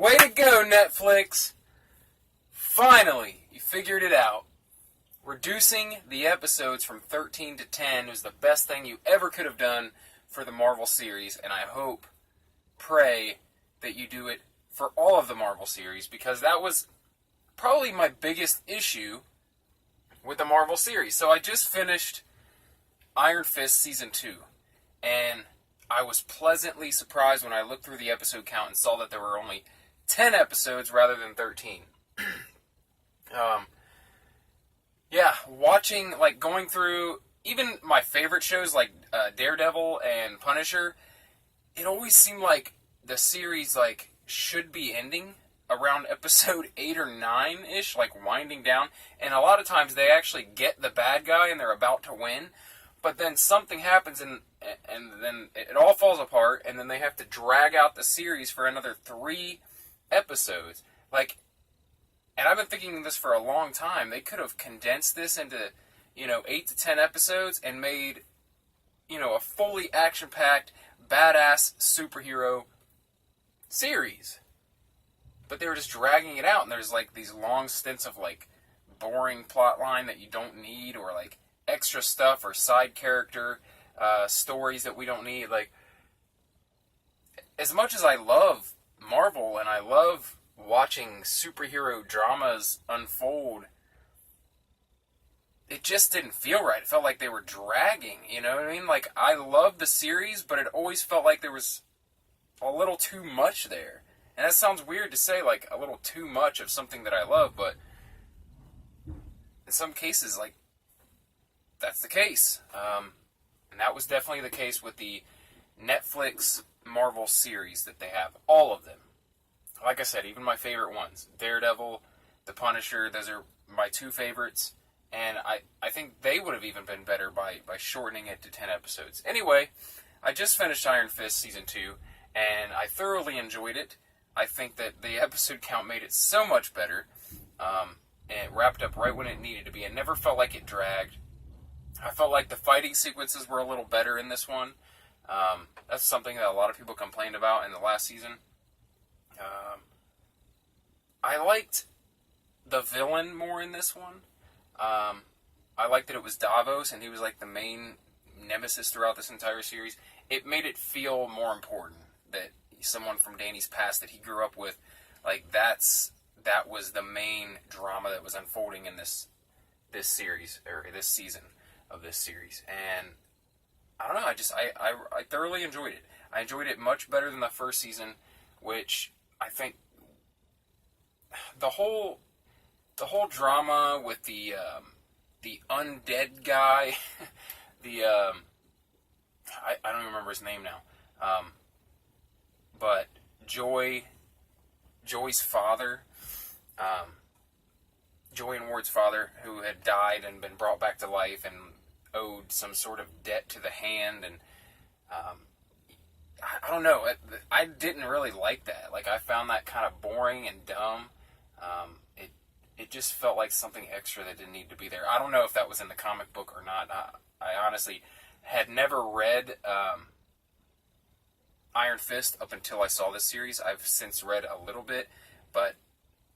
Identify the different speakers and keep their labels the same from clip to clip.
Speaker 1: Way to go, Netflix! Finally, you figured it out. Reducing the episodes from 13 to 10 was the best thing you ever could have done for the Marvel series, and I pray that you do it for all of the Marvel series, because that was probably my biggest issue with the Marvel series. So I just finished Iron Fist Season 2, and I was pleasantly surprised when I looked through the episode count and saw that there were only 10 episodes rather than 13. Watching, going through even my favorite shows like Daredevil and Punisher, it always seemed like the series, should be ending around episode 8 or 9-ish, winding down, and a lot of times they actually get the bad guy and they're about to win, but then something happens and then it all falls apart, and then they have to drag out the series for another 3 episodes. And I've been thinking this for a long time. They could have condensed this into, 8 to 10 episodes and made, a fully action-packed, badass superhero series. But they were just dragging it out, and there's, these long stints of, boring plot line that you don't need, or, extra stuff, or side character stories that we don't need. As much as I love Marvel, and I love watching superhero dramas unfold, it just didn't feel right. It felt like they were dragging, you know what I mean? I love the series, but it always felt like there was a little too much there. And that sounds weird to say, a little too much of something that I love, but in some cases, that's the case. And that was definitely the case with the Netflix Marvel series that they have. All of them. Like I said, even my favorite ones, Daredevil, The Punisher, those are my 2 favorites, and I think they would have even been better by shortening it to 10 episodes. Anyway, I just finished Iron Fist Season 2, and I thoroughly enjoyed it. I think that the episode count made it so much better, and it wrapped up right when it needed to be. It never felt like it dragged. I felt like the fighting sequences were a little better in this one. That's something that a lot of people complained about in the last season. I liked the villain more in this one. I liked that it was Davos, and he was the main nemesis throughout this entire series. It made it feel more important that someone from Danny's past that he grew up with, that was the main drama that was unfolding in this series, or this season of this series. And I don't know, I thoroughly enjoyed it. I enjoyed it much better than the first season, which I think the whole drama with the Undead Guy, I don't even remember his name now, but Joy's father, Joy and Ward's father, who had died and been brought back to life and owed some sort of debt to the Hand, and I don't know. I didn't really like that. I found that kind of boring and dumb. It just felt like something extra that didn't need to be there. I don't know if that was in the comic book or not. I honestly had never read Iron Fist up until I saw this series. I've since read a little bit, but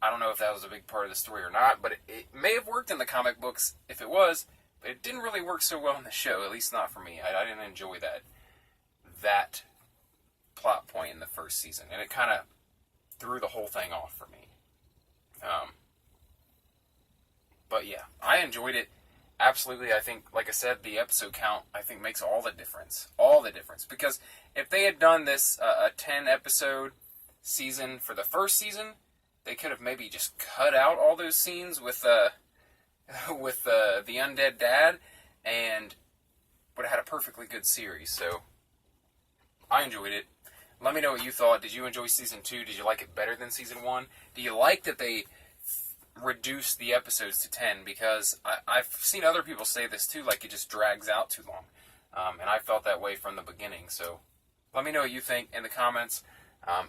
Speaker 1: I don't know if that was a big part of the story or not. But it may have worked in the comic books if it was, but it didn't really work so well in the show, at least not for me. I didn't enjoy that plot point in the first season, and it kind of threw the whole thing off for me. But yeah, I enjoyed it absolutely. I think, like I said, the episode count I think makes all the difference, because if they had done this a 10 episode season for the first season, they could have maybe just cut out all those scenes with the undead dad, and would have had a perfectly good series. So I enjoyed it. Let me know what you thought. Did you enjoy Season 2? Did you like it better than Season 1? Do you like that they reduced the episodes to 10? Because I've seen other people say this too, it just drags out too long. And I felt that way from the beginning. So let me know what you think in the comments.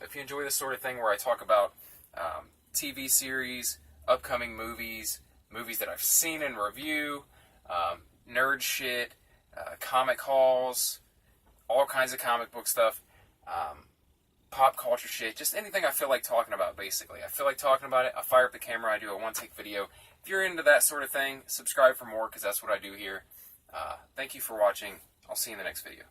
Speaker 1: If you enjoy this sort of thing where I talk about TV series, upcoming movies that I've seen and review, nerd shit, comic hauls, all kinds of comic book stuff, pop culture shit, just anything I feel like talking about, basically. I feel like talking about it, I fire up the camera, I do a one-take video. If you're into that sort of thing, subscribe for more, because that's what I do here. Thank you for watching. I'll see you in the next video.